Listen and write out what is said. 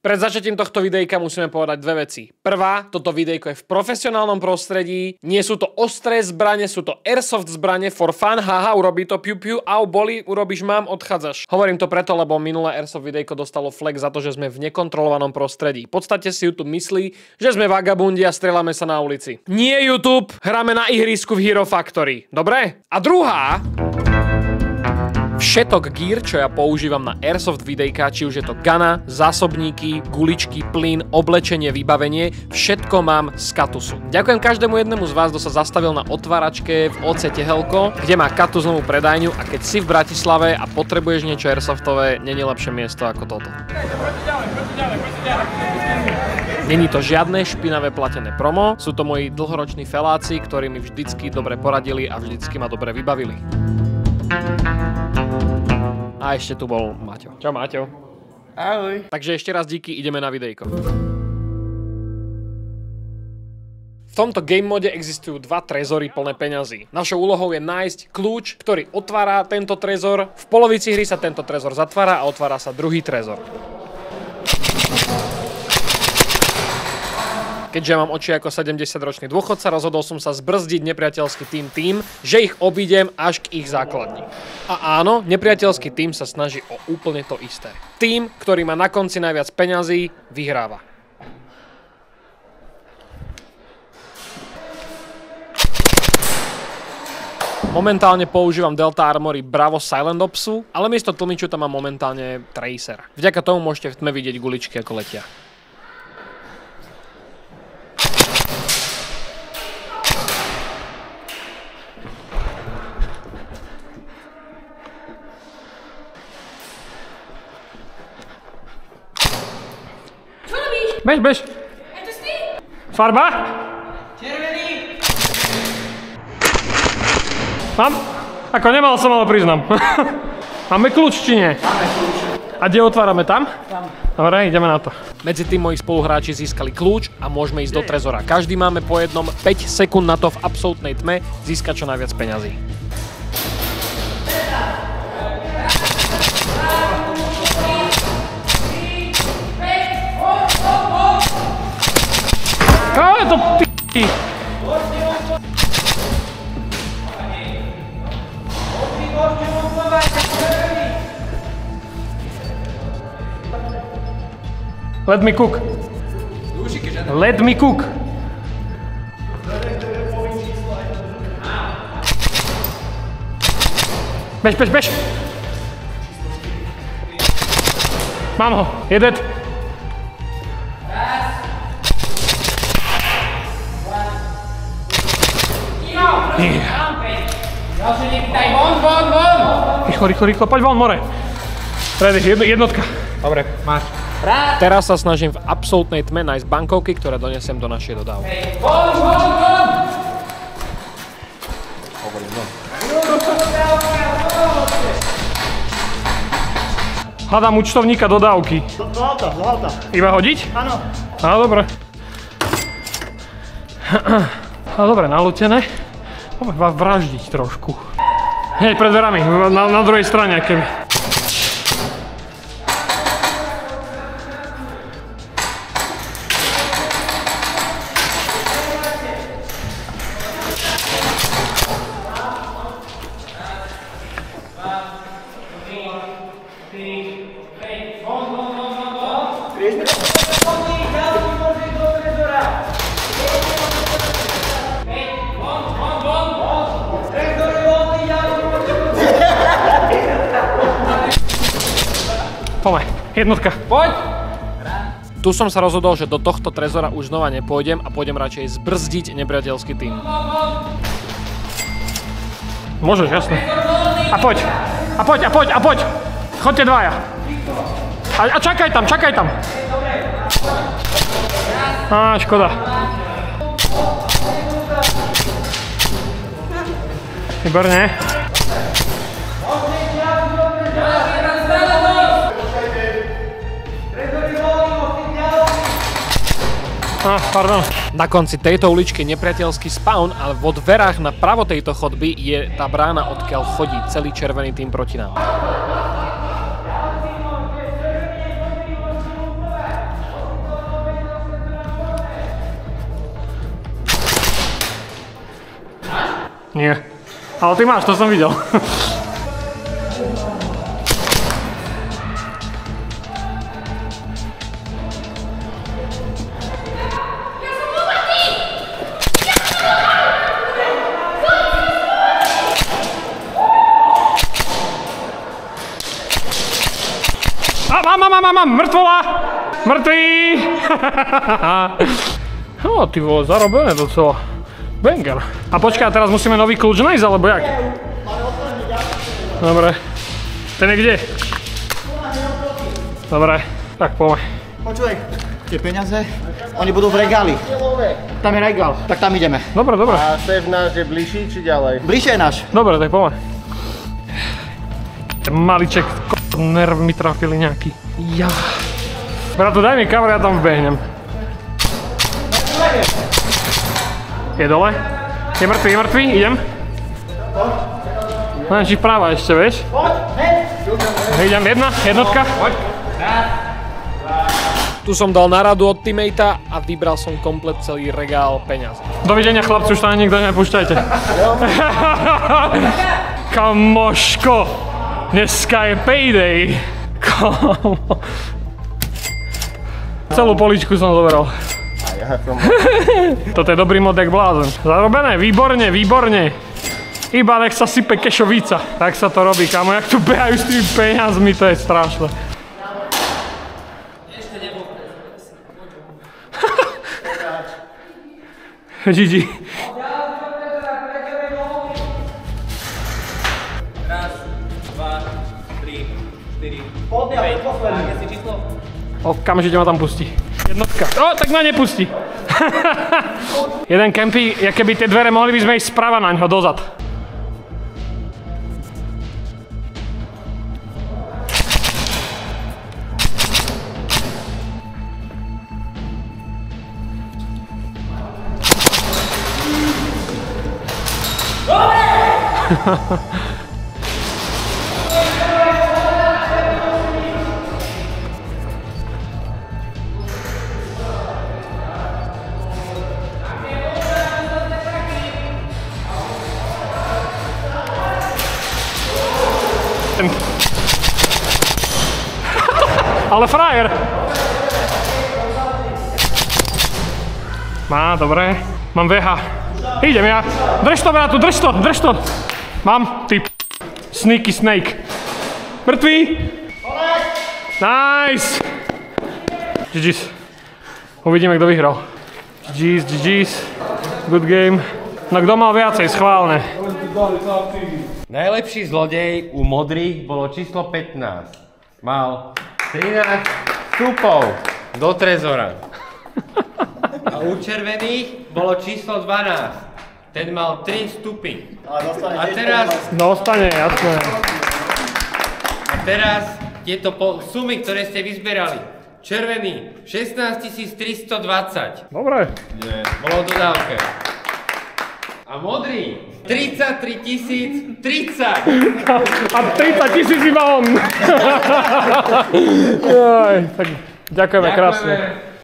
Pred začatím tohto videjka musíme povedať dve veci. Prvá, toto videjko je v profesionálnom prostredí, nie sú to ostré zbrane, sú to airsoft zbrane for fun, haha, urobí to piu piu, au, boli, urobíš mám, odchádzaš. Hovorím to preto, lebo minulé airsoft videjko dostalo flag za to, že sme v nekontrolovanom prostredí. V podstate si YouTube myslí, že sme vagabundi a strieľame sa na ulici. Nie YouTube, hráme na ihrisku v Hero Factory. Dobre? A druhá... Všetok gear, čo ja používam na airsoft videjka, či už je to gana, zásobníky, guličky, plyn, oblečenie, vybavenie, všetko mám z Katusu. Ďakujem každému jednému z vás, kto sa zastavil na otváračke v OC Tehelko, kde má Katus novú predajňu, a keď si v Bratislave a potrebuješ niečo airsoftové, není lepšie miesto ako toto. Není to žiadne špinavé platené promo, sú to moji dlhoroční feláci, ktorí mi vždycky dobre poradili a vždycky ma dobre vybavili. A ešte tu bol Maťo. Čau Maťo. Ahoj. Takže ešte raz díky, ideme na videjko. V tomto game mode existujú dva trezory plné peňazí. Našou úlohou je nájsť kľúč, ktorý otvára tento trezor. V polovici hry sa tento trezor zatvára a otvára sa druhý trezor. Keďže mám oči ako 70-ročný dôchodca, rozhodol som sa zbrzdiť nepriateľský tým, že ich obídem až k ich základni. A áno, nepriateľský tým sa snaží o úplne to isté. Tým, ktorý má na konci najviac peňazí, vyhráva. Momentálne používam Delta Armory Bravo Silent Opsu, ale miesto tlmiču tam mám momentálne Tracer. Vďaka tomu môžete v tme vidieť guličky, ako letia. Bež, bež. Je to ty? Farba? Červený. Mám? Ako nemal som, ale priznám. Máme kľúč, či nie? Máme kľúč. A kde otvárame? Tam? Tam. Dobre, ideme na to. Medzi tým moji spoluhráči získali kľúč a môžeme ísť do trezora. Každý máme po jednom 5 sekúnd na to v absolútnej tme získať čo najviac peňazí. Ale to p***y! Let me cook. Let me cook. Bež, bež, bež. Mám ho. Je dead. Rýchlo, poď von, more. Ready, jednotka. Dobre, máš. Teraz sa snažím v absolútnej tme nájsť bankovky, ktoré donesiem do našej dodávky. Hľadám účtovníka dodávky. Do auta. Iba hodiť? Áno. Áno, dobre. Áno, dobre, nalútené. Poďme vás vraždiť trošku. Hneď pred dverami, na druhej strane, keby. Poďme, jednotka. Poď! Tu som sa rozhodol, že do tohto trezora už znova nepôjdem a pôjdem radšej zbrzdiť nepriateľský tým. Môžeš, jasne. A poď. Choďte dvaja. A čakaj tam. Á, škoda. Výborne. Pardon. Na konci tejto uličky je nepriateľský spawn, ale vo dverách na pravo tejto chodby je tá brána, odkiaľ chodí celý červený tým proti nám. Nie. Ale ty máš, to som videl. Mám, mŕtvola! Mŕtvý! No, ty vole, zarobené docela. Banger. A počkaj, teraz musíme nový kľúč nájsť, alebo jak? Dobre. Ten je kde? Dobre, tak poďme. Počuj, tie peniaze, oni budú v regáli. Tam je regál, tak tam ideme. Dobre. A šéf náš je bližší, či ďalej? Bližšie je náš. Dobre, tak poďme. Ten maliček, nerv mi trafili nejaký. Ja. Brato, daj mi cover, ja tam vbehnem. Je dole? Je mŕtvý, idem. Neviem, či vprava ešte, vieš? Idem, jednotka. Tu som dal naradu od teammatea a vybral som komplet celý regál peňazí. Dovidenia, chlapci, už tam nikto nepúšťajte. Kamoško, dneska je payday. Celú poličku som zoberal. Toto je dobrý mod jak blázen. Zarobené, výborne. Iba nech sa sype kešovica. Tak sa to robí, kamo. Jak tu behajú s tými peniazmi, to je strašné. GG. Raz, dva, tri, štyri, päť. Aké si číslo? Okamžite ma tam pustí. Jednotka. O, tak ma nepustí. Jeden kempy, keby tie dvere mohli by sme ísť sprava na ňo, dozad. Ale frajer! Má, dobre. Mám VH. Idem ja. Drž to, bratu, drž to. Mám, ty sneaky snake. Mŕtvý? Nice! GG's. Uvidíme, kto vyhral. GG's. Good game. No kto mal viacej, schválne. Najlepší zlodej u modrých bolo číslo 15. Mal 13 vstupov do trezora. A u červených bolo číslo 12. Ten mal 3 vstupy. A teraz... Dostane, jasné. A teraz tieto sumy, ktoré ste vyzberali. Červený 16 320. Dobre. Bolo v dodávke. A modrý 33 030. A 30 000 iba on. Jaj, tak ďakujeme krásne.